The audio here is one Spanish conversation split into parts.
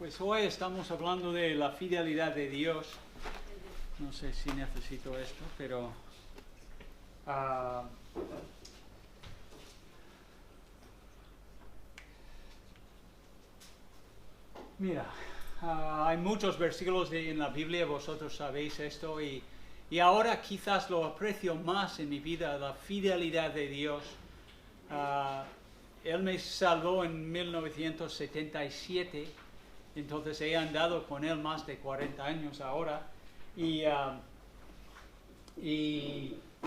Pues hoy estamos hablando de la fidelidad de Dios. No sé si necesito esto, pero mira, hay muchos versículos en la Biblia, vosotros sabéis esto, y ahora quizás lo aprecio más en mi vida, la fidelidad de Dios. Él me salvó en 1977, entonces he andado con Él más de 40 años ahora, y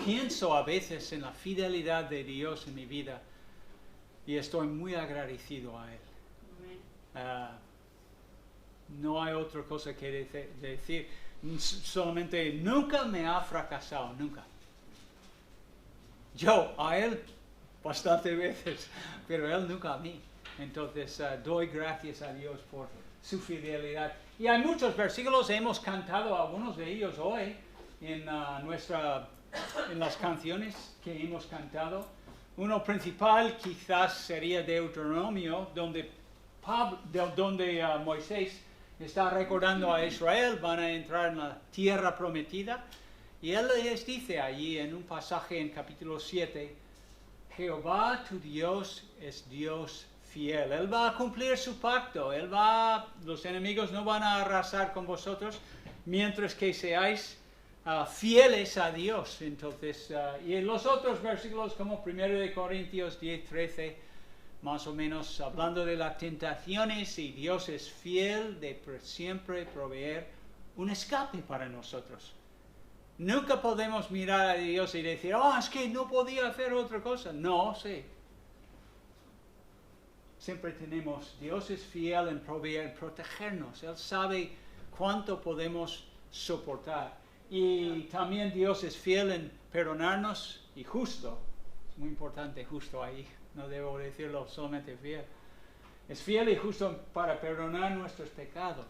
pienso a veces en la fidelidad de Dios en mi vida, y estoy muy agradecido a Él. No hay otra cosa que decir, solamente nunca me ha fracasado, nunca. Yo a Él bastantes veces, pero Él nunca a mí. Entonces doy gracias a Dios por su fidelidad. Y hay muchos versículos, hemos cantado algunos de ellos hoy en las canciones que hemos cantado. Uno principal quizás sería Deuteronomio, donde Moisés está recordando a Israel, van a entrar en la tierra prometida. Y él les dice allí en un pasaje en capítulo 7, Jehová tu Dios es Dios fiel. Él va a cumplir su pacto. Los enemigos no van a arrasar con vosotros mientras que seáis fieles a Dios. Entonces, y en los otros versículos como 1 de Corintios 10:13, más o menos hablando de las tentaciones, y Dios es fiel de siempre proveer un escape para nosotros. Nunca podemos mirar a Dios y decir, es que no podía hacer otra cosa. No, sí. Siempre tenemos, Dios es fiel en proveer, protegernos. Él sabe cuánto podemos soportar. Y también Dios es fiel en perdonarnos y justo. Es muy importante justo ahí. No debo decirlo solamente fiel. Es fiel y justo para perdonar nuestros pecados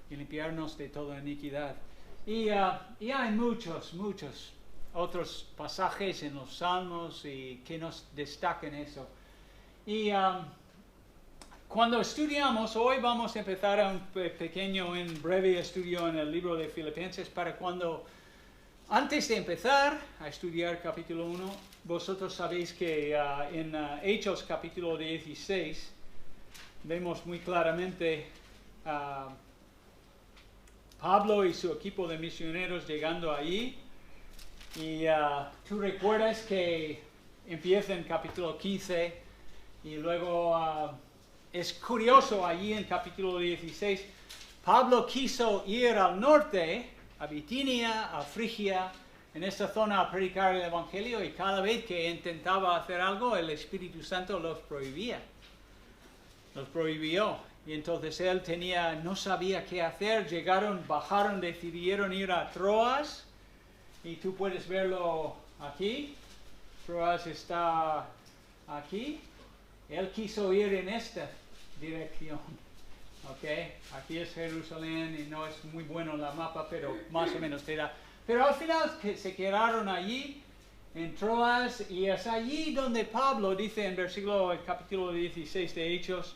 y limpiarnos de toda iniquidad. Y hay muchos otros pasajes en los Salmos que nos destacan eso. Y cuando estudiamos, hoy vamos a empezar un breve estudio en el libro de Filipenses antes de empezar a estudiar capítulo 1, vosotros sabéis que en Hechos capítulo 16 vemos muy claramente Pablo y su equipo de misioneros llegando allí, y tú recuerdas que empieza en capítulo 15 y luego es curioso allí en capítulo 16, Pablo quiso ir al norte, a Bitinia, a Frigia, en esta zona a predicar el Evangelio, y cada vez que intentaba hacer algo el Espíritu Santo los prohibió. Y entonces él no sabía qué hacer, bajaron, decidieron ir a Troas, y tú puedes verlo aquí. Troas está aquí. Él quiso ir en esta dirección. Okay. Aquí es Jerusalén y no es muy bueno el mapa, pero más o menos te da. Pero al final se quedaron allí en Troas, y es allí donde Pablo dice en el capítulo 16 de Hechos,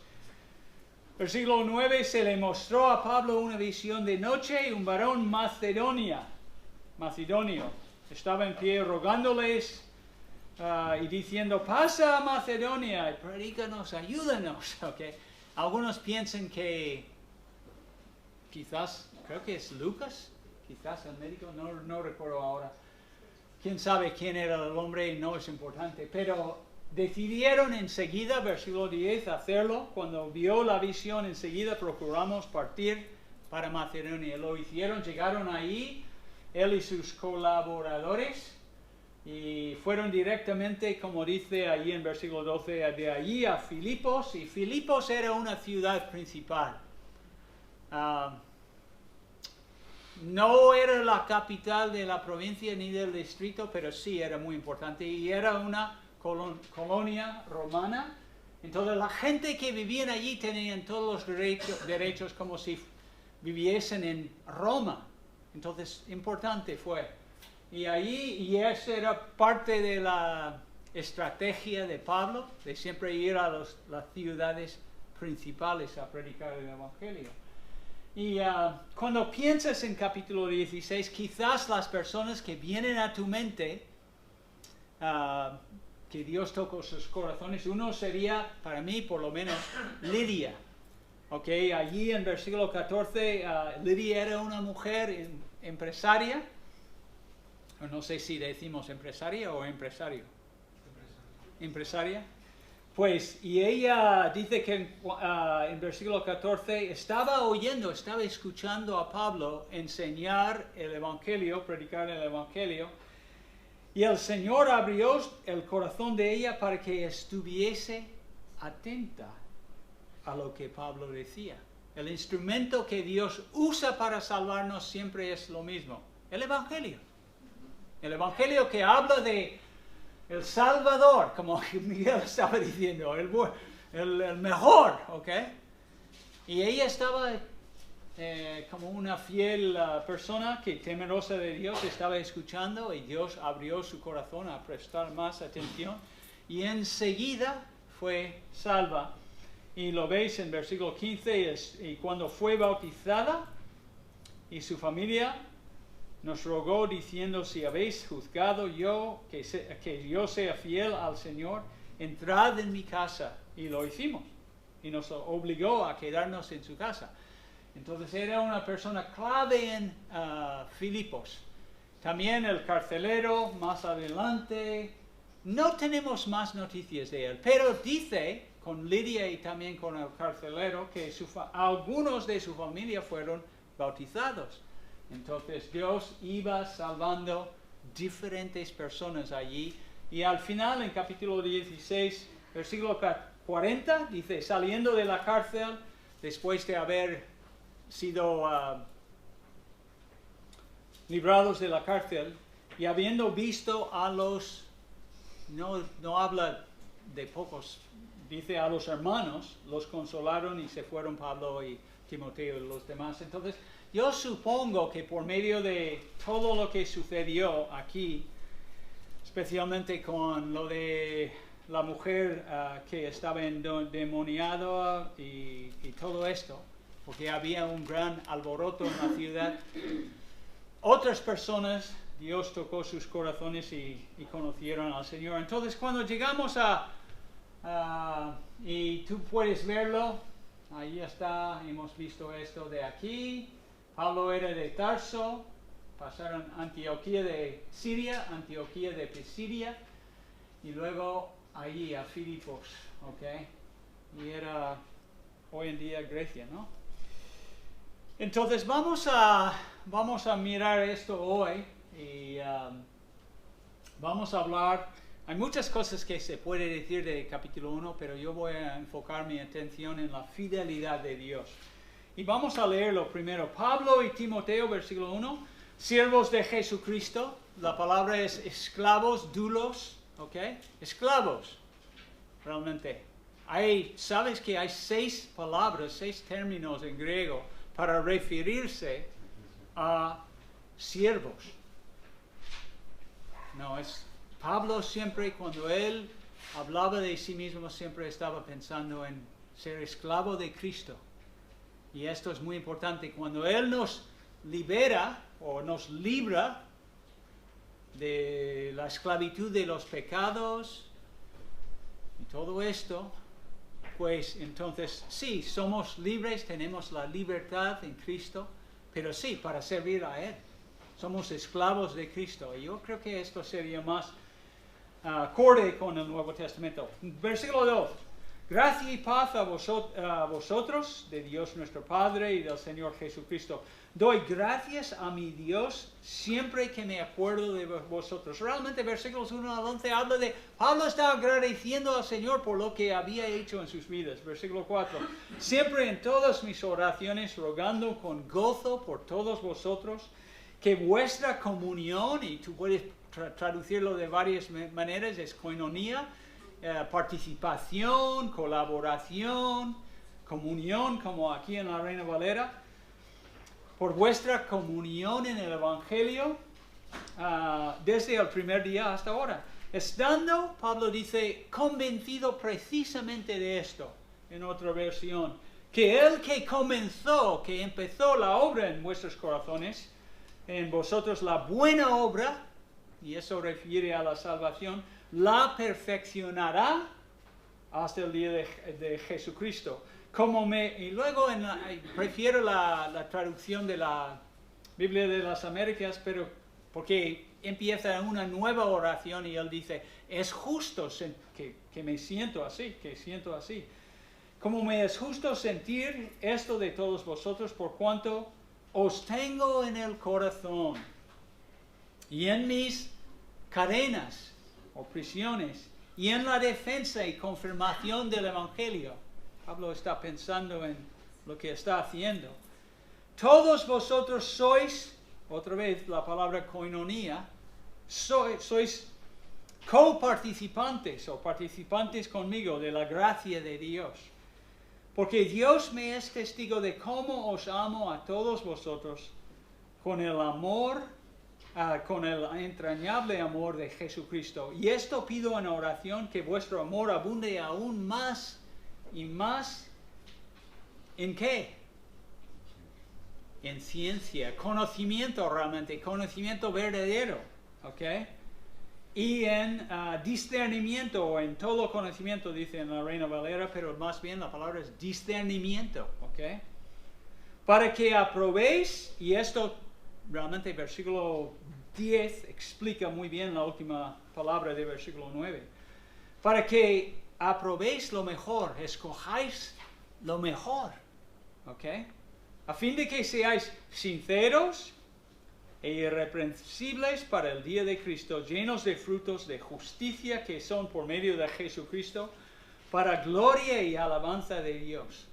versículo 9, se le mostró a Pablo una visión de noche, y un varón macedonio estaba en pie rogándoles y diciendo, pasa a Macedonia y predícanos, ayúdanos. Okay. Algunos piensan que quizás, creo que es Lucas, quizás el médico, no recuerdo ahora. Quién sabe quién era el hombre, no es importante, pero decidieron enseguida, versículo 10, hacerlo. Cuando vio la visión, enseguida procuramos partir para Macedonia. Lo hicieron, llegaron ahí, él y sus colaboradores, y fueron directamente, como dice allí en versículo 12, de allí a Filipos, y Filipos era una ciudad principal. No era la capital de la provincia ni del distrito, pero sí era muy importante, y era una colonia romana. Entonces la gente que vivía allí tenían todos los derechos como si viviesen en Roma. Entonces importante fue. Y esa era parte de la estrategia de Pablo, de siempre ir a las ciudades principales a predicar el Evangelio. Y cuando piensas en capítulo 16, quizás las personas que vienen a tu mente, que Dios tocó sus corazones, uno sería, para mí por lo menos, Lidia. Okay, allí en versículo 14, Lidia era una mujer empresaria. No sé si decimos empresaria o empresario. Empresaria. Pues, y ella dice que en versículo 14 estaba escuchando a Pablo enseñar el Evangelio, predicar el Evangelio, y el Señor abrió el corazón de ella para que estuviese atenta a lo que Pablo decía. El instrumento que Dios usa para salvarnos siempre es lo mismo, el Evangelio. El Evangelio que habla de el Salvador, como Miguel estaba diciendo, el mejor, ¿ok? Y ella estaba como una fiel persona que temerosa de Dios estaba escuchando y Dios abrió su corazón a prestar más atención y enseguida fue salva. Y lo veis en versículo 15, y cuando fue bautizada y su familia nos rogó diciendo, si habéis juzgado que yo sea fiel al Señor, entrad en mi casa. Y lo hicimos. Y nos obligó a quedarnos en su casa. Entonces era una persona clave en Filipos. También el carcelero, más adelante. No tenemos más noticias de él. Pero dice, con Lidia y también con el carcelero, que algunos de su familia fueron bautizados. Entonces Dios iba salvando diferentes personas allí. Y al final, en capítulo 16, versículo 40, dice, saliendo de la cárcel, después de haber sido librados de la cárcel, y habiendo visto a los, no habla de pocos, dice a los hermanos, los consolaron y se fueron Pablo y Timoteo y los demás. Entonces, yo supongo que por medio de todo lo que sucedió aquí, especialmente con lo de la mujer que estaba endemoniada y todo esto, porque había un gran alboroto en la ciudad, otras personas, Dios tocó sus corazones y conocieron al Señor. Entonces, cuando llegamos y tú puedes verlo, ahí está, hemos visto esto de aquí. Pablo era de Tarso, pasaron Antioquía de Siria, Antioquía de Pisidia, y luego allí a Filipos, ¿ok? Y era hoy en día Grecia, ¿no? Entonces vamos a mirar esto hoy y vamos a hablar. Hay muchas cosas que se puede decir de capítulo 1, pero yo voy a enfocar mi atención en la fidelidad de Dios. Y vamos a leerlo primero. Pablo y Timoteo, versículo 1, siervos de Jesucristo. La palabra es esclavos, doulos, ¿ok? Esclavos, realmente. ¿Sabes que hay 6 palabras, 6 términos en griego para referirse a siervos? No, Pablo siempre, cuando él hablaba de sí mismo, siempre estaba pensando en ser esclavo de Cristo. Y esto es muy importante. Cuando Él nos libera o nos libra de la esclavitud de los pecados y todo esto, pues entonces sí, somos libres, tenemos la libertad en Cristo, pero sí, para servir a Él. Somos esclavos de Cristo. Y yo creo que esto sería más acorde con el Nuevo Testamento. Versículo 2. Gracia y paz a vosotros, de Dios nuestro Padre y del Señor Jesucristo. Doy gracias a mi Dios siempre que me acuerdo de vosotros. Realmente versículos 1 al 11 habla de, Pablo está agradeciendo al Señor por lo que había hecho en sus vidas. Versículo 4. Siempre en todas mis oraciones rogando con gozo por todos vosotros, que vuestra comunión, y tú puedes traducirlo de varias maneras, es koinonia, participación, colaboración, comunión, como aquí en la Reina Valera, por vuestra comunión en el Evangelio desde el primer día hasta ahora. Estando, Pablo dice, convencido precisamente de esto, en otra versión, que el que comenzó, que empezó la obra en vuestros corazones, en vosotros la buena obra, y eso refiere a la salvación, la perfeccionará hasta el día de Jesucristo. Y luego prefiero la traducción de la Biblia de las Américas, pero porque empieza una nueva oración y él dice, es justo que me siento así, que siento así. Como me es justo sentir esto de todos vosotros, por cuanto os tengo en el corazón y en mis cadenas o prisiones y en la defensa y confirmación del Evangelio. Pablo está pensando en lo que está haciendo. Todos vosotros sois, otra vez la palabra koinonia, sois coparticipantes o participantes conmigo de la gracia de Dios. Porque Dios me es testigo de cómo os amo a todos vosotros con el amor, con el entrañable amor de Jesucristo. Y esto pido en oración, que vuestro amor abunde aún más y más. ¿En qué? En ciencia, conocimiento realmente, conocimiento verdadero, ¿ok? Y en discernimiento, o en todo conocimiento, dice en la Reina Valera, pero más bien la palabra es discernimiento, ¿ok? Para que aprobéis, y esto realmente versículo 10 explica muy bien la última palabra de versículo 9, para que aprobéis lo mejor, escojáis lo mejor, ¿ok? A fin de que seáis sinceros e irreprensibles para el día de Cristo, llenos de frutos de justicia que son por medio de Jesucristo, para gloria y alabanza de Dios.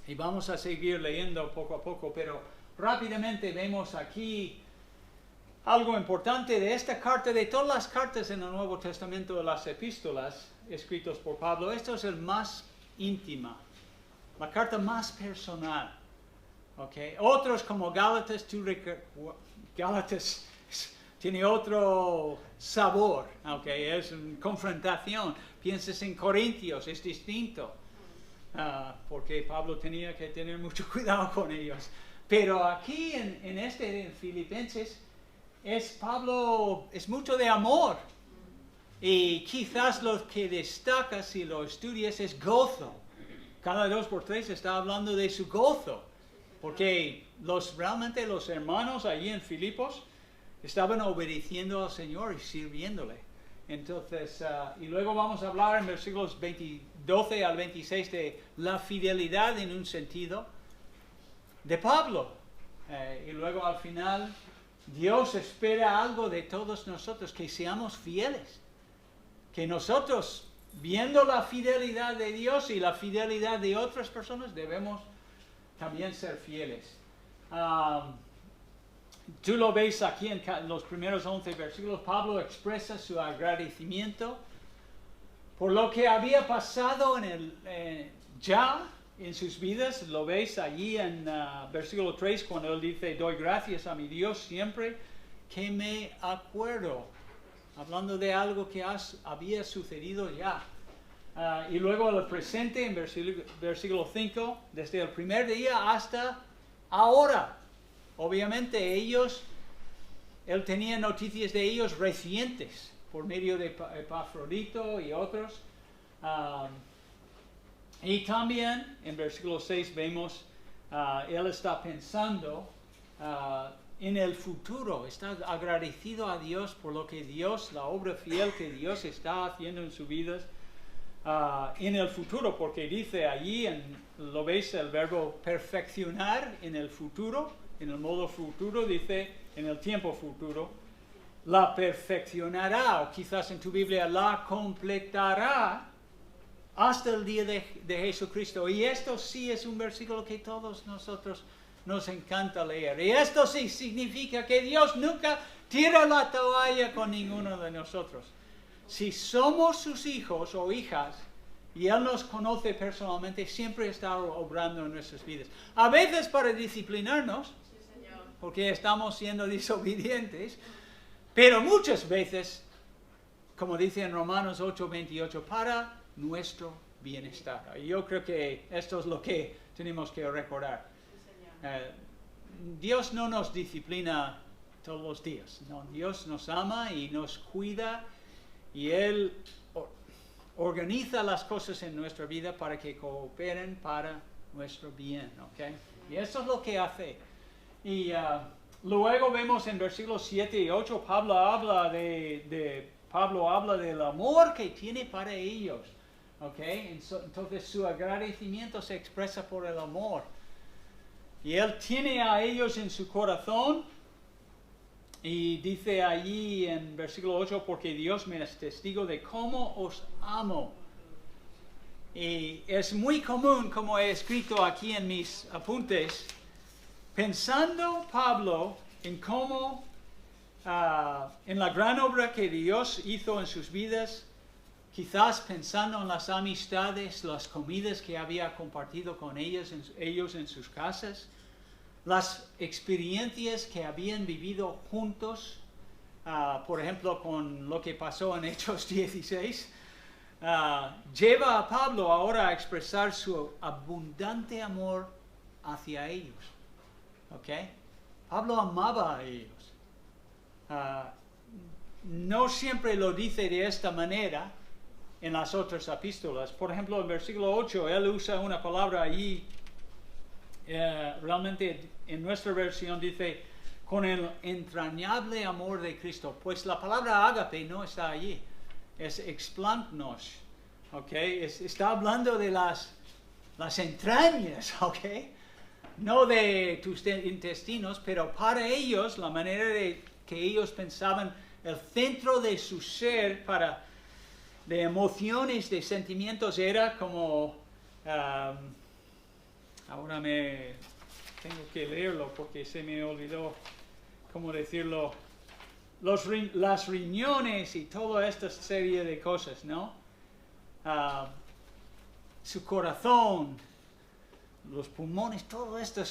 Y vamos a seguir leyendo poco a poco, pero rápidamente vemos aquí algo importante de esta carta, de todas las cartas en el Nuevo Testamento, de las epístolas escritas por Pablo. Esto es el más íntima, la carta más personal. Okay. Otros como Gálatas, Gálatas tiene otro sabor, okay. Es una confrontación. Piensas en Corintios, es distinto, porque Pablo tenía que tener mucho cuidado con ellos. Pero aquí en Filipenses, Pablo es mucho de amor. Y quizás lo que destaca si lo estudias es gozo. Cada 2 por 3 está hablando de su gozo. Porque realmente los hermanos allí en Filipos estaban obedeciendo al Señor y sirviéndole. Entonces, y luego vamos a hablar en versículos 12 al 26 de la fidelidad en un sentido de Pablo. Y luego al final, Dios espera algo de todos nosotros, que seamos fieles. Que nosotros, viendo la fidelidad de Dios y la fidelidad de otras personas, debemos también ser fieles. Tú lo ves aquí en los primeros 11 versículos. Pablo expresa su agradecimiento por lo que había pasado ya en sus vidas. Lo veis allí en versículo 3, cuando él dice, doy gracias a mi Dios siempre que me acuerdo. Hablando de algo que había sucedido ya. Y luego el presente en versículo 5, desde el primer día hasta ahora. Obviamente él tenía noticias de ellos recientes, por medio de Epafrodito y otros. Y también en versículo 6 vemos, él está pensando en el futuro, está agradecido a Dios por lo que la obra fiel que Dios está haciendo en sus vidas. En el futuro, porque dice allí, lo veis el verbo perfeccionar en el futuro, en el modo futuro, dice en el tiempo futuro, la perfeccionará, o quizás en tu Biblia la completará hasta el día de Jesucristo. Y esto sí es un versículo que todos nosotros nos encanta leer. Y esto sí significa que Dios nunca tira la toalla con ninguno de nosotros. Si somos sus hijos o hijas, y Él nos conoce personalmente, siempre está obrando en nuestras vidas. A veces para disciplinarnos, porque estamos siendo desobedientes, pero muchas veces, como dice en Romanos 8:28, para nuestro bienestar. Y yo creo que esto es lo que tenemos que recordar. Dios no nos disciplina todos los días, ¿no? Dios nos ama y nos cuida y Él organiza las cosas en nuestra vida para que cooperen para nuestro bien, ¿ok? Y eso es lo que hace. Y luego vemos en versículos 7 y 8, Pablo habla del amor que tiene para ellos, ¿ok? Entonces su agradecimiento se expresa por el amor. Y Él tiene a ellos en su corazón. Y dice allí en versículo 8, porque Dios me es testigo de cómo os amo. Y es muy común, como he escrito aquí en mis apuntes, pensando Pablo en cómo, en la gran obra que Dios hizo en sus vidas, quizás pensando en las amistades, las comidas que había compartido con ellos en sus casas, las experiencias que habían vivido juntos, por ejemplo, con lo que pasó en Hechos 16, lleva a Pablo ahora a expresar su abundante amor hacia ellos. ¿Ok? Pablo amaba a ellos. No siempre lo dice de esta manera en las otras epístolas. Por ejemplo, en versículo 8, él usa una palabra allí. Realmente en nuestra versión dice con el entrañable amor de Cristo. Pues la palabra ágape no está allí, es explanknos, ¿ok? Está hablando de las entrañas, ¿ok? No de tus intestinos, pero para ellos, la manera de que ellos pensaban, el centro de su ser de emociones, de sentimientos, era como... ahora tengo que leerlo porque se me olvidó cómo decirlo. Las riñones y toda esta serie de cosas, ¿no? Su corazón, los pulmones, todo esto.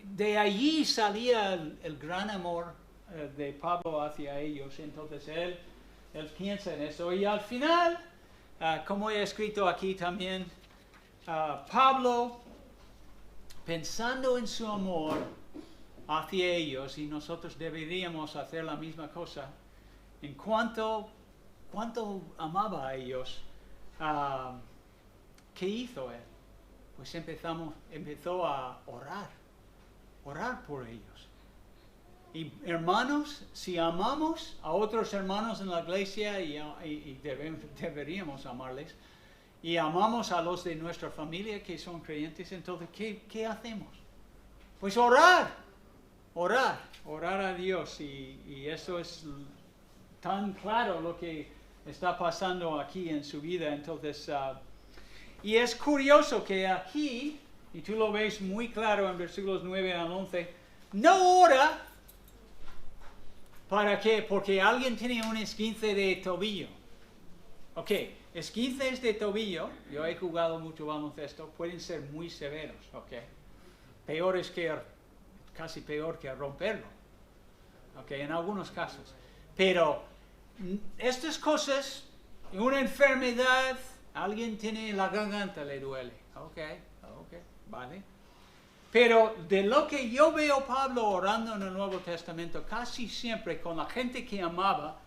De allí salía el gran amor de Pablo hacia ellos. Entonces él piensa en eso. Y al final, como he escrito aquí también, Pablo, pensando en su amor hacia ellos, y nosotros deberíamos hacer la misma cosa, en cuanto amaba a ellos, ¿qué hizo él? Pues empezó a orar por ellos. Y hermanos, si amamos a otros hermanos en la iglesia, y deberíamos amarles, y amamos a los de nuestra familia que son creyentes, entonces, ¿qué hacemos? Pues orar a Dios. Y eso es tan claro lo que está pasando aquí en su vida. Entonces, y es curioso que aquí, y tú lo ves muy claro en versículos 9 al 11, no ora, ¿para qué? Porque alguien tiene un esguince de tobillo. Ok, esguinces de tobillo, yo he jugado mucho baloncesto, pueden ser muy severos, ok. Casi peor que romperlo, ok, en algunos casos. Pero estas cosas, una enfermedad, alguien tiene la garganta, le duele, ok, vale. Pero de lo que yo veo Pablo orando en el Nuevo Testamento, casi siempre con la gente que amaba,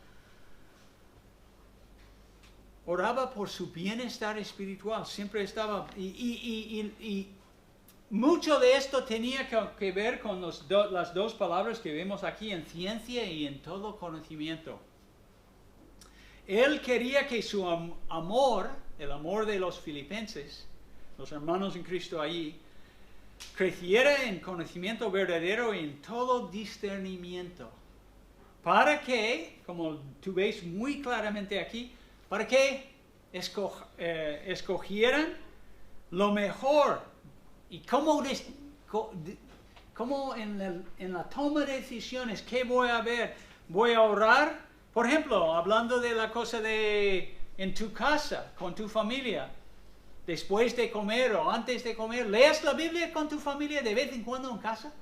oraba por su bienestar espiritual, siempre estaba, y mucho de esto tenía que ver con las dos palabras que vemos aquí, en ciencia y en todo conocimiento. Él quería que su amor, el amor de los filipenses, los hermanos en Cristo allí, creciera en conocimiento verdadero y en todo discernimiento. Para que, como tú ves muy claramente aquí, para que escogieran lo mejor. Y cómo en la toma de decisiones, ¿qué voy a ver? Voy a orar, por ejemplo, hablando de la cosa en tu casa, con tu familia, después de comer o antes de comer, ¿lees la Biblia con tu familia de vez en cuando en casa?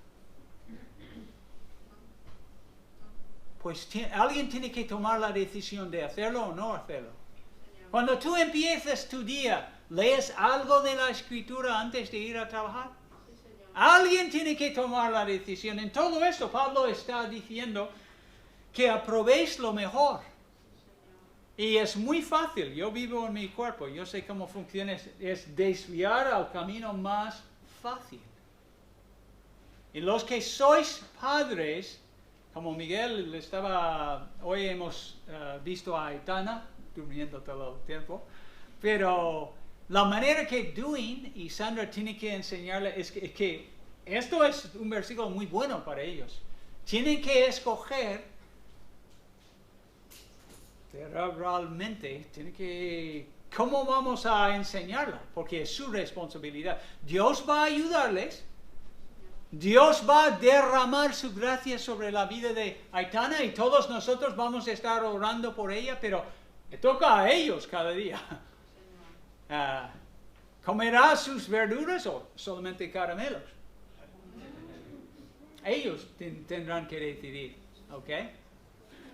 Pues alguien tiene que tomar la decisión de hacerlo o no hacerlo. Cuando tú empiezas tu día, ¿lees algo de la Escritura antes de ir a trabajar? Alguien tiene que tomar la decisión. En todo esto, Pablo está diciendo que aprovéis lo mejor. Y es muy fácil. Yo vivo en mi cuerpo. Yo sé cómo funciona. Es desviar al camino más fácil. Y los que sois padres, como Miguel hoy hemos visto a Aitana durmiendo todo el tiempo, pero la manera que Dwayne y Sandra tienen que enseñarle es que esto es un versículo muy bueno para ellos. Tienen que escoger cerebralmente, cómo vamos a enseñarla, porque es su responsabilidad. Dios va a ayudarles. Dios va a derramar su gracia sobre la vida de Aitana y todos nosotros vamos a estar orando por ella, pero le toca a ellos cada día. ¿Comerá sus verduras o solamente caramelos? Ellos tendrán que decidir, ¿ok?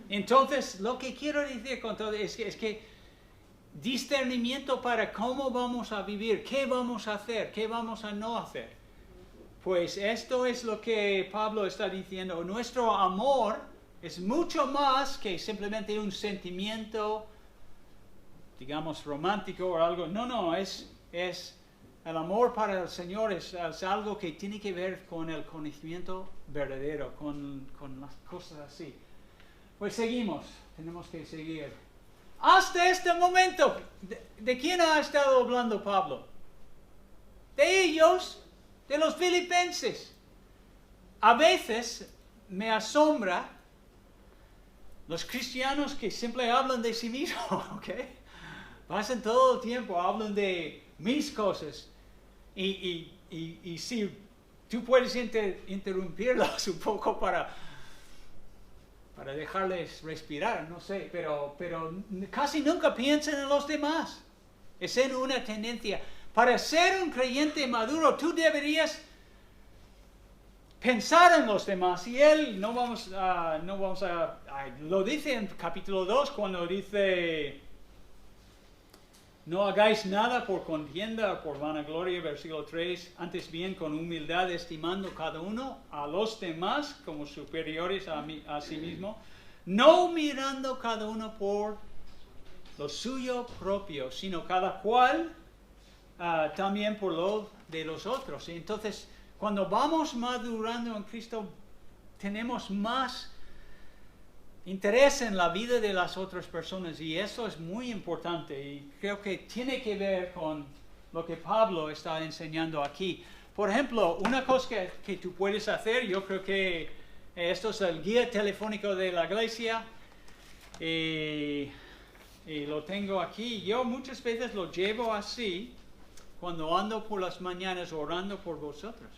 Entonces, lo que quiero decir con todo es que discernimiento para cómo vamos a vivir, qué vamos a hacer, qué vamos a no hacer. Pues esto es lo que Pablo está diciendo. Nuestro amor es mucho más que simplemente un sentimiento, digamos, romántico o algo. No, es el amor para el Señor es algo que tiene que ver con el conocimiento verdadero, con las cosas así. Pues seguimos, tenemos que seguir. Hasta este momento, ¿de quién ha estado hablando Pablo? De ellos. De los filipenses. A veces me asombra los cristianos que siempre hablan de sí mismos, ¿ok? Pasan todo el tiempo, hablan de mis cosas. Y si tú puedes interrumpirlos un poco para dejarles respirar, no sé, pero casi nunca piensan en los demás. Es en una tendencia. Para ser un creyente maduro, tú deberías pensar en los demás. Y él, no vamos a lo dice en capítulo 2 cuando dice, no hagáis nada por contienda o por vanagloria, versículo 3, antes bien con humildad estimando cada uno a los demás como superiores a sí mismo, no mirando cada uno por lo suyo propio, sino cada cual también por lo de los otros. Y entonces, cuando vamos madurando en Cristo, tenemos más interés en la vida de las otras personas y eso es muy importante y creo que tiene que ver con lo que Pablo está enseñando aquí. Por ejemplo, una cosa que tú puedes hacer, yo creo que esto es el guía telefónico de la iglesia y lo tengo aquí. Yo muchas veces lo llevo así cuando ando por las mañanas orando por vosotros.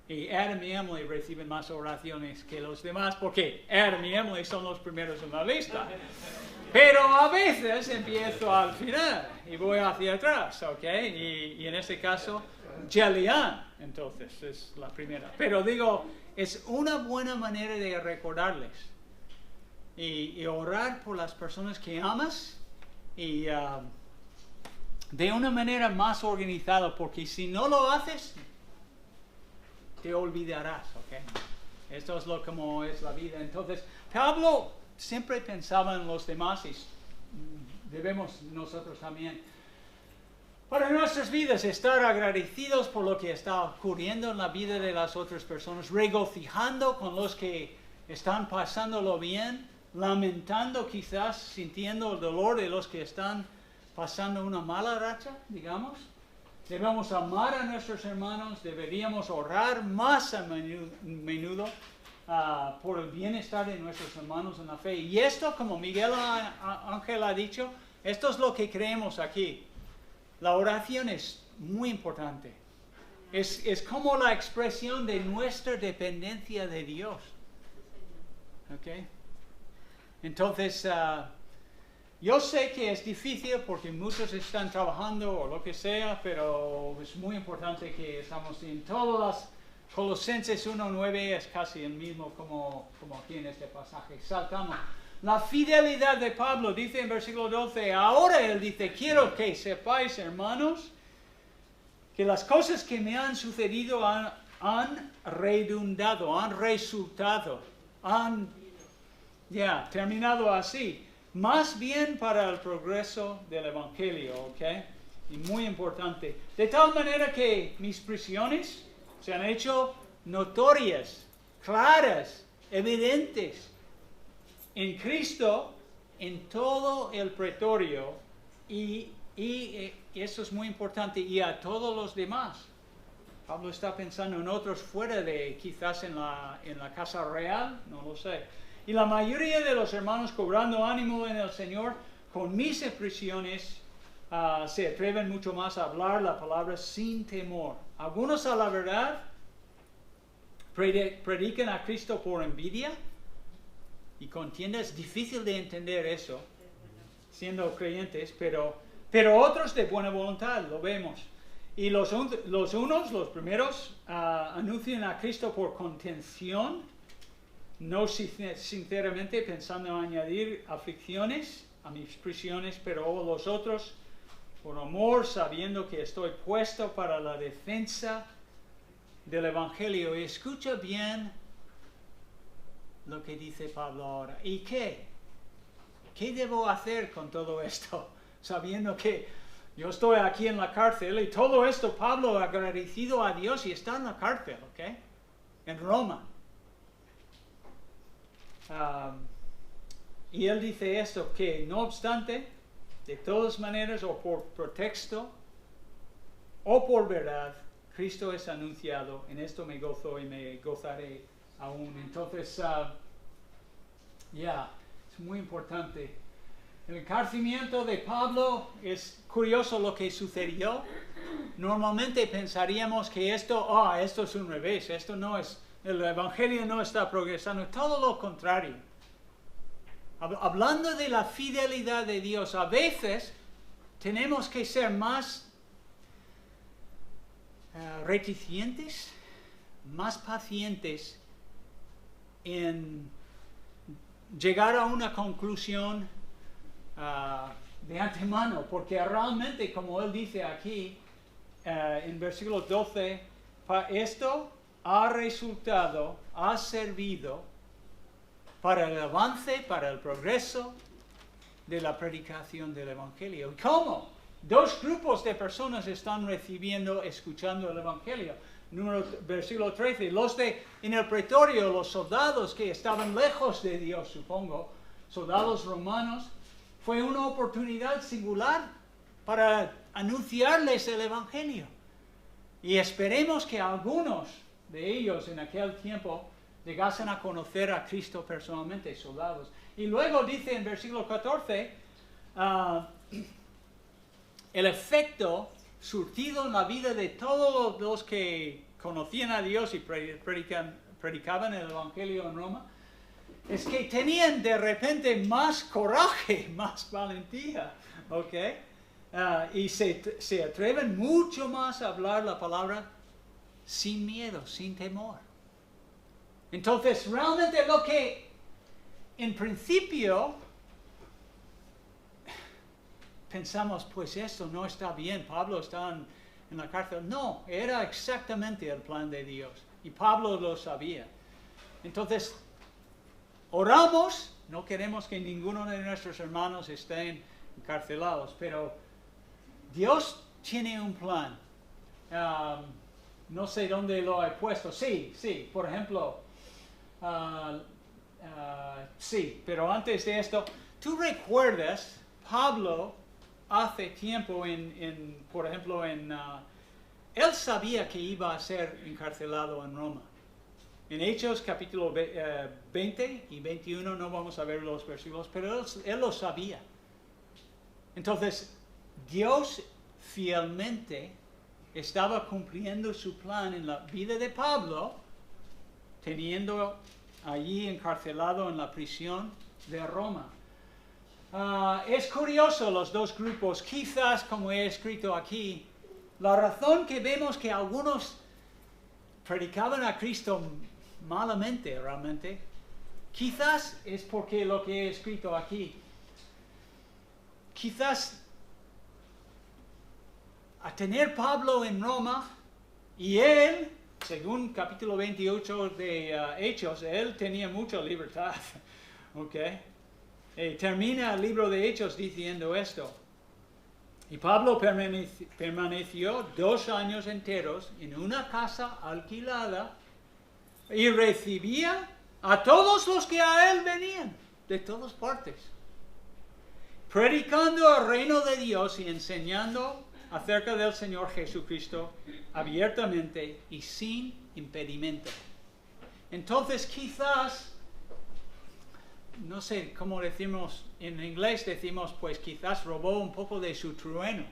Y Adam y Emily reciben más oraciones que los demás porque Adam y Emily son los primeros en la lista. Pero a veces empiezo al final y voy hacia atrás, ¿ok? Y en este caso, Jelian, entonces, es la primera. Pero digo, es una buena manera de recordarles y orar por las personas que amas y de una manera más organizada, porque si no lo haces, te olvidarás, ¿ok? Esto es como es la vida. Entonces, Pablo siempre pensaba en los demás y debemos nosotros también, para nuestras vidas, estar agradecidos por lo que está ocurriendo en la vida de las otras personas, regocijando con los que están pasándolo bien, lamentando quizás, sintiendo el dolor de los que están pasando una mala racha, digamos. Debemos amar a nuestros hermanos, deberíamos orar más a menudo por el bienestar de nuestros hermanos en la fe. Y esto, como Miguel Ángel ha dicho, esto es lo que creemos aquí. La oración es muy importante. Es como la expresión de nuestra dependencia de Dios. ¿Ok? Entonces, yo sé que es difícil porque muchos están trabajando o lo que sea, pero es muy importante que estamos en todas las Colosenses 1:9 es casi el mismo como aquí en este pasaje. Saltamos. La fidelidad de Pablo, dice en versículo 12, ahora él dice, quiero que sepáis, hermanos, que las cosas que me han sucedido han redundado, han resultado, han terminado así, más bien para el progreso del Evangelio, ¿ok? Y muy importante. De tal manera que mis prisiones se han hecho notorias, claras, evidentes en Cristo, en todo el pretorio, y eso es muy importante, y a todos los demás. Pablo está pensando en otros fuera de, quizás en la casa real, no lo sé. Y la mayoría de los hermanos, cobrando ánimo en el Señor, con mis prisiones, se atreven mucho más a hablar la palabra sin temor. Algunos, a la verdad, predican a Cristo por envidia y contienda. Es difícil de entender eso, siendo creyentes, pero otros de buena voluntad, lo vemos. Y los primeros, anuncian a Cristo por contención, no sinceramente pensando en añadir aflicciones a mis prisiones, pero los otros por amor, sabiendo que estoy puesto para la defensa del Evangelio. Y escucha bien lo que dice Pablo ahora. ¿Y qué? ¿Qué debo hacer con todo esto? Sabiendo que yo estoy aquí en la cárcel y todo esto, Pablo agradecido a Dios y está en la cárcel, ¿ok? En Roma. Y él dice esto, que no obstante, de todas maneras, o por pretexto, o por verdad, Cristo es anunciado, en esto me gozo y me gozaré aún. Entonces, es muy importante. El encarcelamiento de Pablo, es curioso lo que sucedió. Normalmente pensaríamos que esto es un revés, esto no es, el Evangelio no está progresando, todo lo contrario. Hablando de la fidelidad de Dios, a veces tenemos que ser más reticentes, más pacientes en llegar a una conclusión de antemano, porque realmente, como él dice aquí, en versículo 12, esto ha resultado, ha servido para el avance, para el progreso de la predicación del Evangelio. ¿Cómo? Dos grupos de personas están escuchando el Evangelio. Versículo 13, los en el pretorio, los soldados que estaban lejos de Dios, supongo, soldados romanos, fue una oportunidad singular para anunciarles el Evangelio. Y esperemos que algunos de ellos en aquel tiempo llegasen a conocer a Cristo personalmente, soldados. Y luego dice en versículo 14, el efecto surtido en la vida de todos los que conocían a Dios y predicaban el Evangelio en Roma, es que tenían de repente más coraje, más valentía, ¿ok? Y se atreven mucho más a hablar la palabra sin miedo, sin temor. Entonces, realmente lo que en principio pensamos, pues esto no está bien, Pablo está en la cárcel. No, era exactamente el plan de Dios y Pablo lo sabía. Entonces, oramos, no queremos que ninguno de nuestros hermanos estén encarcelados, pero Dios tiene un plan. No sé dónde lo he puesto. Sí, por ejemplo, sí, pero antes de esto, ¿tú recuerdas Pablo hace tiempo por ejemplo, él sabía que iba a ser encarcelado en Roma? En Hechos capítulo 20 y 21 no vamos a ver los versículos, pero él lo sabía. Entonces, Dios fielmente estaba cumpliendo su plan en la vida de Pablo, teniendo allí encarcelado en la prisión de Roma. Es curioso los dos grupos, quizás como he escrito aquí, la razón que vemos que algunos predicaban a Cristo malamente realmente, quizás es porque lo que he escrito aquí, quizás a tener Pablo en Roma y él, según capítulo 28 de Hechos, él tenía mucha libertad. ¿Ok? Termina el libro de Hechos diciendo esto. Y Pablo permaneció 2 años enteros en una casa alquilada y recibía a todos los que a él venían, de todas partes, predicando el reino de Dios y enseñando acerca del Señor Jesucristo abiertamente y sin impedimento. Entonces quizás, no sé cómo decimos, en inglés decimos, pues quizás robó un poco de su trueno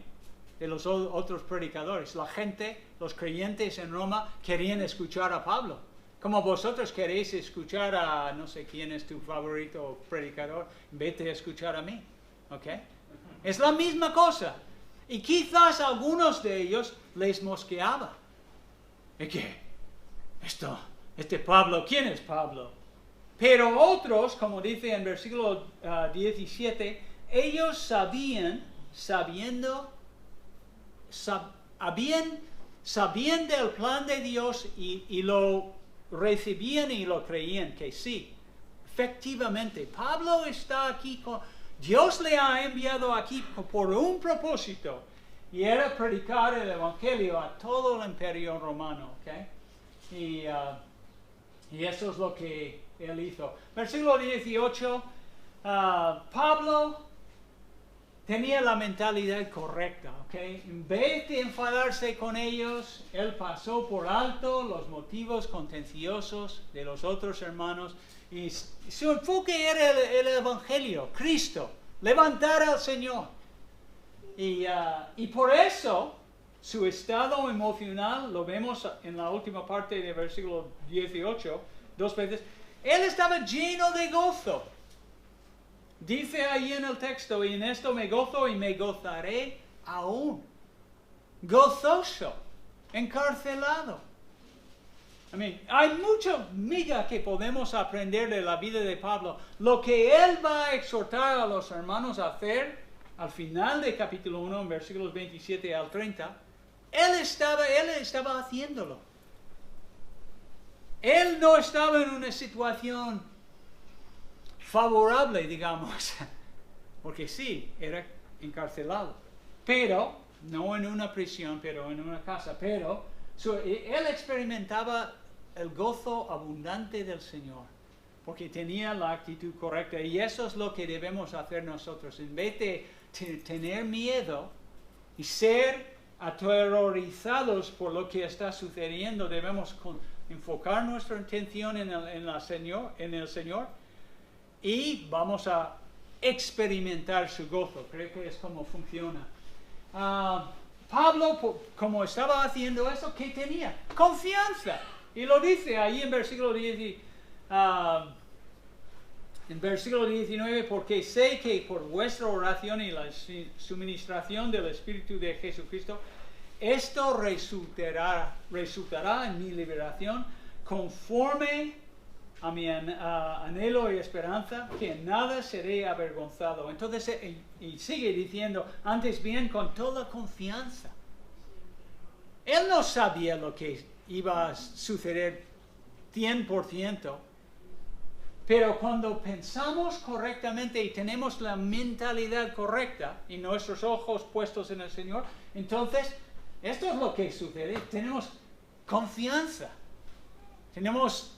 de los otros predicadores. La gente, los creyentes en Roma, querían escuchar a Pablo. Como vosotros queréis escuchar a, no sé quién es tu favorito predicador, vete a escuchar a mí. ¿Ok? Es la misma cosa. Y quizás algunos de ellos les mosqueaba. ¿Y qué? Este Pablo, ¿quién es Pablo? Pero otros, como dice en versículo 17, ellos sabían del plan de Dios y lo recibían y lo creían, que sí, efectivamente, Pablo está aquí, Dios le ha enviado aquí por un propósito, y era predicar el Evangelio a todo el imperio romano, ¿ok? Y eso es lo que él hizo. Versículo 18, Pablo tenía la mentalidad correcta, ¿ok? En vez de enfadarse con ellos, él pasó por alto los motivos contenciosos de los otros hermanos y su enfoque era el Evangelio, Cristo, levantar al Señor. Y por eso su estado emocional, lo vemos en la última parte del versículo 18, 2 veces, él estaba lleno de gozo. Dice ahí en el texto, y en esto me gozo y me gozaré aún. Gozoso, encarcelado. Hay mucha miga que podemos aprender de la vida de Pablo. Lo que él va a exhortar a los hermanos a hacer al final del capítulo 1, en versículos 27 al 30, él estaba haciéndolo. Él no estaba en una situación favorable, digamos, porque sí, era encarcelado, pero no en una prisión, pero en una casa, pero él experimentaba el gozo abundante del Señor, porque tenía la actitud correcta, y eso es lo que debemos hacer nosotros. En vez de tener miedo y ser aterrorizados por lo que está sucediendo, debemos enfocar nuestra atención en el Señor, y vamos a experimentar su gozo. Creo que es como funciona. Pablo, como estaba haciendo eso, ¿qué tenía? Confianza. Y lo dice ahí en versículo 19, porque sé que por vuestra oración y la suministración del Espíritu de Jesucristo, esto resultará en mi liberación, conforme a mi anhelo y esperanza, que en nada seré avergonzado. Entonces, y sigue diciendo, antes bien, con toda confianza. Él no sabía lo que iba a suceder 100%, pero cuando pensamos correctamente y tenemos la mentalidad correcta y nuestros ojos puestos en el Señor, entonces, esto es lo que sucede. Tenemos confianza. Tenemos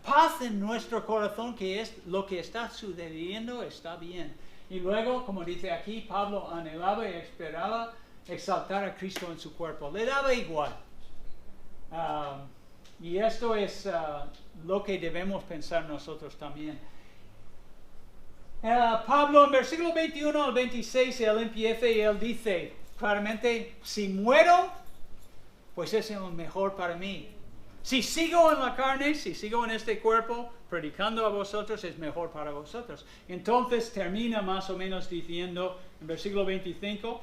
paz en nuestro corazón, que es lo que está sucediendo, está bien. Y luego, como dice aquí, Pablo anhelaba y esperaba exaltar a Cristo en su cuerpo. Le daba igual. Y esto es lo que debemos pensar nosotros también. Pablo, en versículo 21 al 26, él empieza y él dice claramente, si muero, pues es lo mejor para mí. Si sigo en la carne, si sigo en este cuerpo, predicando a vosotros, es mejor para vosotros. Entonces termina más o menos diciendo, en versículo 25,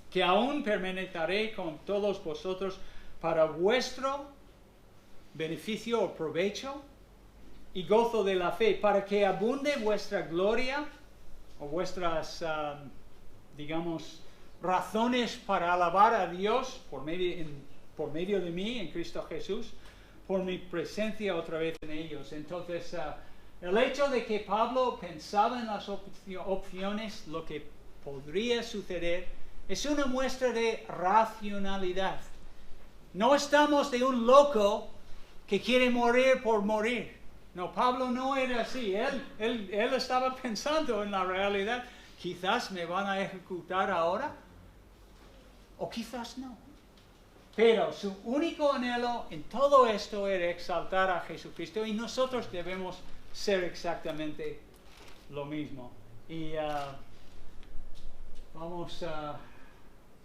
que aún permaneceré con todos vosotros para vuestro beneficio o provecho, y gozo de la fe, para que abunde vuestra gloria o vuestras, digamos, razones para alabar a Dios por medio de mí en Cristo Jesús, por mi presencia otra vez en ellos. Entonces, el hecho de que Pablo pensaba en las opciones, lo que podría suceder, es una muestra de racionalidad. No estamos de un loco que quiere morir por morir. No, Pablo no era así. Él estaba pensando en la realidad. Quizás me van a ejecutar ahora, o quizás no. Pero su único anhelo en todo esto era exaltar a Jesucristo, y nosotros debemos ser exactamente lo mismo. Y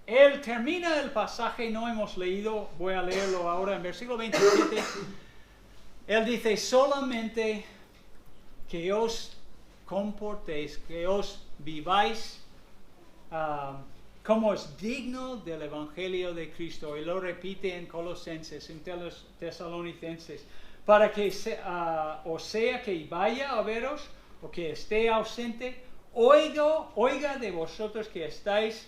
él termina el pasaje, no hemos leído, voy a leerlo ahora en versículo 27. Él dice: solamente que os comportéis, que os viváis como es digno del Evangelio de Cristo. Y lo repite en Colosenses, en Tesalonicenses, para que o sea que vaya a veros o que esté ausente, oiga de vosotros que estáis,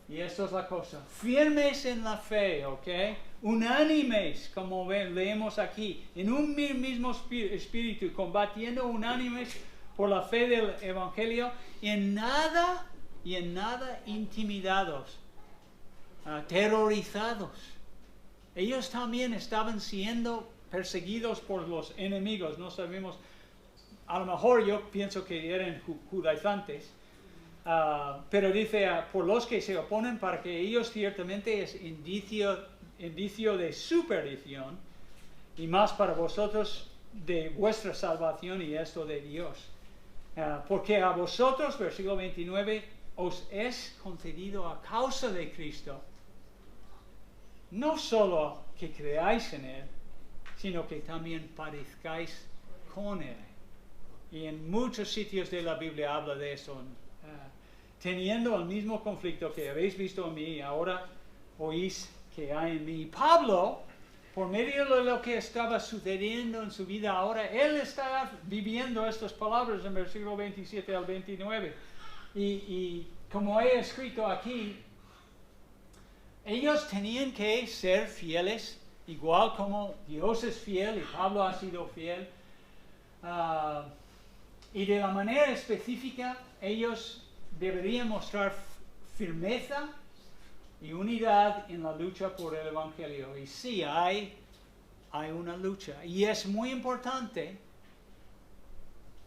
y esto es la cosa, firmes en la fe, ¿ok? Unánimes, como leemos aquí, en un mismo espíritu, combatiendo unánimes por la fe del Evangelio, en nada intimidados, aterrorizados. Ellos también estaban siendo perseguidos por los enemigos. No sabemos, a lo mejor yo pienso que eran judaizantes, pero dice por los que se oponen, para que ellos ciertamente es indicio de su perdición, y más para vosotros de vuestra salvación, y esto de Dios. Porque a vosotros, versículo 29, os es concedido a causa de Cristo, no solo que creáis en Él, sino que también padezcáis con Él. Y en muchos sitios de la Biblia habla de eso. Teniendo el mismo conflicto que habéis visto en mí, ahora oís que hay en mí. Pablo, por medio de lo que estaba sucediendo en su vida ahora, él está viviendo estas palabras en versículo 27 al 29. Y como he escrito aquí, ellos tenían que ser fieles, igual como Dios es fiel y Pablo ha sido fiel. Y de la manera específica, ellos deberían mostrar firmeza y unidad en la lucha por el Evangelio. Y sí, hay una lucha. Y es muy importante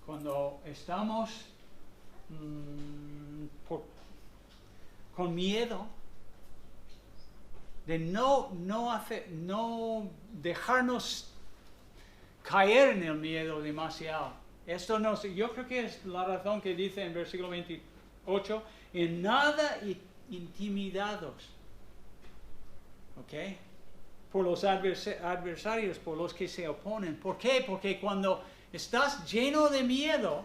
cuando estamos con miedo de no dejarnos caer en el miedo demasiado. Esto yo creo que es la razón que dice en versículo 28, en nada intimidados, ¿ok? Por los adversarios, por los que se oponen. ¿Por qué? Porque cuando estás lleno de miedo,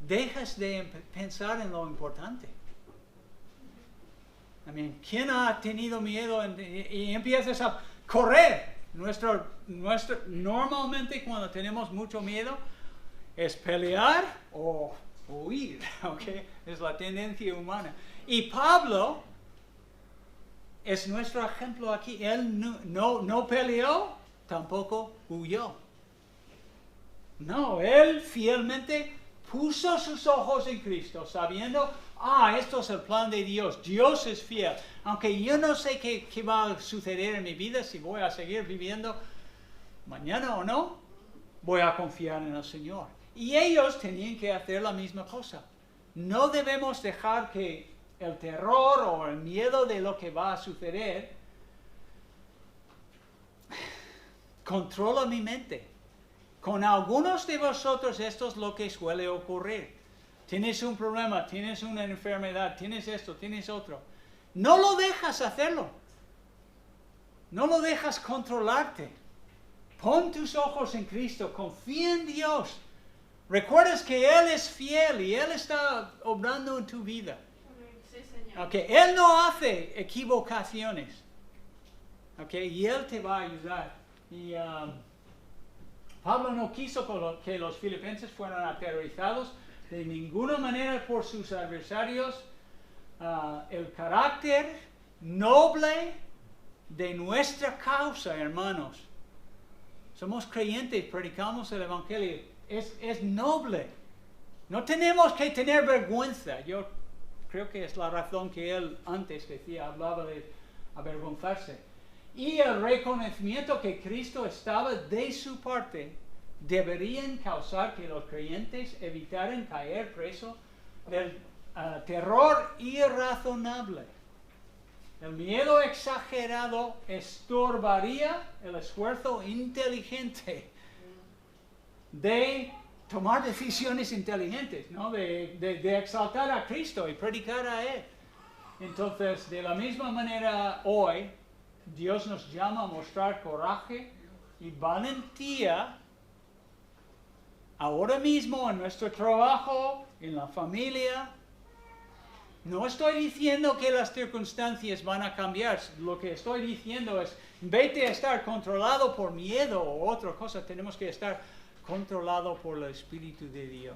dejas de pensar en lo importante. ¿Quién ha tenido miedo y empiezas a correr? Normalmente cuando tenemos mucho miedo es pelear o huir, ¿ok? Es la tendencia humana. Y Pablo es nuestro ejemplo aquí. Él no peleó, tampoco huyó. No, él fielmente puso sus ojos en Cristo, sabiendo, esto es el plan de Dios. Dios es fiel. Aunque yo no sé qué va a suceder en mi vida, si voy a seguir viviendo mañana o no, voy a confiar en el Señor. Y ellos tenían que hacer la misma cosa. No debemos dejar que el terror o el miedo de lo que va a suceder controla mi mente. Con algunos de vosotros esto es lo que suele ocurrir. Tienes un problema, tienes una enfermedad, tienes esto, tienes otro. No lo dejas hacerlo. No lo dejas controlarte. Pon tus ojos en Cristo, confía en Dios. Recuerdas que Él es fiel y Él está obrando en tu vida. Sí, Señor. Okay. Él no hace equivocaciones. Okay. Y Él te va a ayudar. Y Pablo no quiso que los filipenses fueran aterrorizados de ninguna manera por sus adversarios. El carácter noble de nuestra causa, hermanos. Somos creyentes, predicamos el Evangelio. Es noble. No tenemos que tener vergüenza. Yo creo que es la razón que él antes decía, hablaba de avergonzarse. Y el reconocimiento que Cristo estaba de su parte deberían causar que los creyentes evitaran caer preso del terror irrazonable. El miedo exagerado estorbaría el esfuerzo inteligente de tomar decisiones inteligentes, ¿no? de exaltar a Cristo y predicar a Él. Entonces, de la misma manera hoy, Dios nos llama a mostrar coraje y valentía ahora mismo en nuestro trabajo, en la familia. No estoy diciendo que las circunstancias van a cambiar. Lo que estoy diciendo es, en vez de estar controlado por miedo o otra cosa, tenemos que estar controlado por el Espíritu de Dios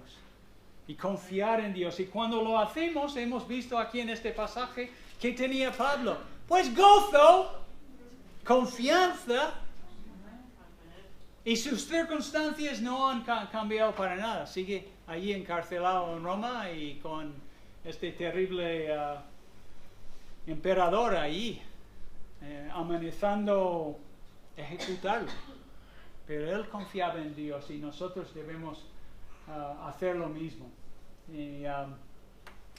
y confiar en Dios. Y cuando lo hacemos, hemos visto aquí en este pasaje que tenía Pablo. Pues gozo, confianza, y sus circunstancias no han cambiado para nada. Sigue allí encarcelado en Roma y con este terrible emperador ahí, amenazando ejecutarlo. Pero él confiaba en Dios y nosotros debemos hacer lo mismo. Y,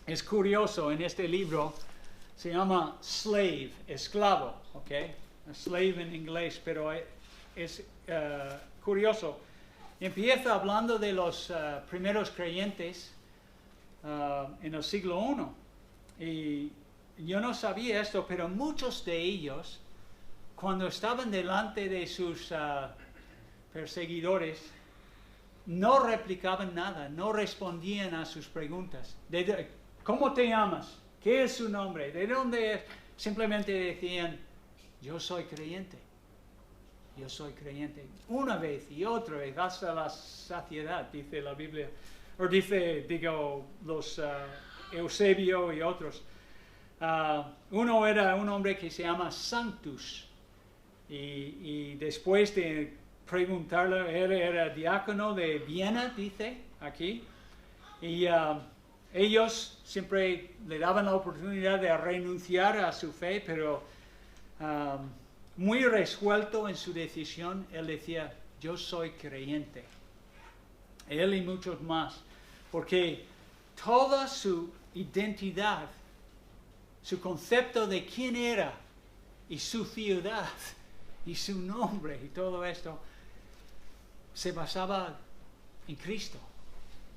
es curioso, en este libro se llama Slave, esclavo, ¿ok? Slave en inglés, pero es curioso. Empieza hablando de los primeros creyentes en el siglo I. Y yo no sabía esto, pero muchos de ellos, cuando estaban delante de sus perseguidores, no replicaban nada, no respondían a sus preguntas. ¿Cómo te llamas? ¿Qué es su nombre? ¿De dónde es? Simplemente decían, yo soy creyente. Yo soy creyente. Una vez y otra vez, hasta la saciedad, dice la Biblia. O digo, los Eusebio y otros. Uno era un hombre que se llama Sanctus. Y después de preguntarle, él era diácono de Viena, dice aquí. Y ellos siempre le daban la oportunidad de renunciar a su fe, pero muy resuelto en su decisión, él decía, yo soy creyente. Él y muchos más, porque toda su identidad, su concepto de quién era y su ciudad y su nombre y todo esto se basaba en Cristo.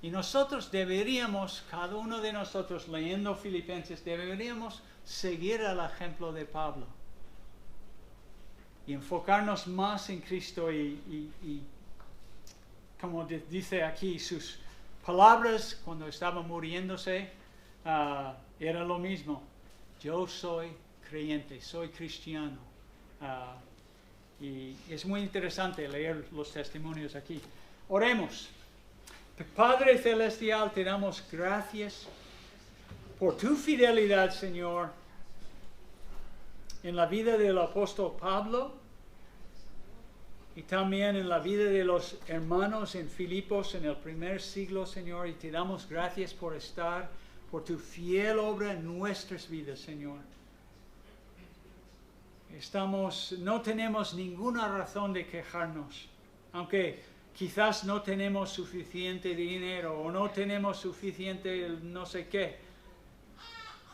Y nosotros deberíamos, cada uno de nosotros leyendo Filipenses, deberíamos seguir el ejemplo de Pablo y enfocarnos más en Cristo y como dice aquí, sus palabras cuando estaba muriéndose era lo mismo. Yo soy creyente, soy cristiano. Y es muy interesante leer los testimonios aquí. Oremos. Padre Celestial, te damos gracias por tu fidelidad, Señor, en la vida del apóstol Pablo y también en la vida de los hermanos en Filipos en el primer siglo, Señor. Y te damos gracias por estar, por tu fiel obra en nuestras vidas, Señor. No tenemos ninguna razón de quejarnos, aunque quizás no tenemos suficiente dinero o no tenemos suficiente no sé qué.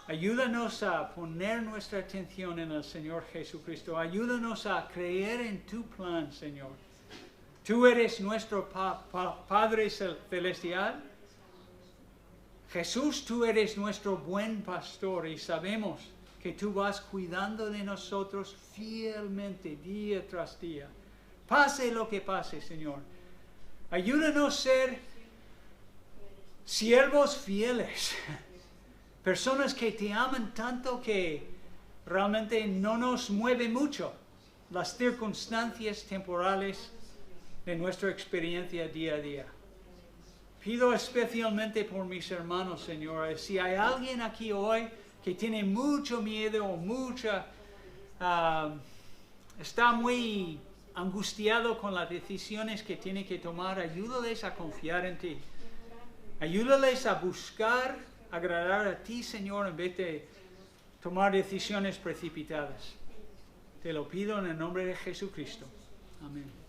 Ayúdanos a poner nuestra atención en el Señor Jesucristo. Ayúdanos a creer en tu plan, Señor. Tú eres nuestro Padre Celestial. Jesús, tú eres nuestro buen pastor y sabemos que tú vas cuidando de nosotros fielmente día tras día. Pase lo que pase, Señor. Ayúdanos a ser siervos fieles. Personas que te aman tanto que realmente no nos mueve mucho las circunstancias temporales de nuestra experiencia día a día. Pido especialmente por mis hermanos, Señor. Si hay alguien aquí hoy que tiene mucho miedo o está muy angustiado con las decisiones que tiene que tomar, ayúdales a confiar en ti. Ayúdales a buscar agradar a ti, Señor, en vez de tomar decisiones precipitadas. Te lo pido en el nombre de Jesucristo. Amén.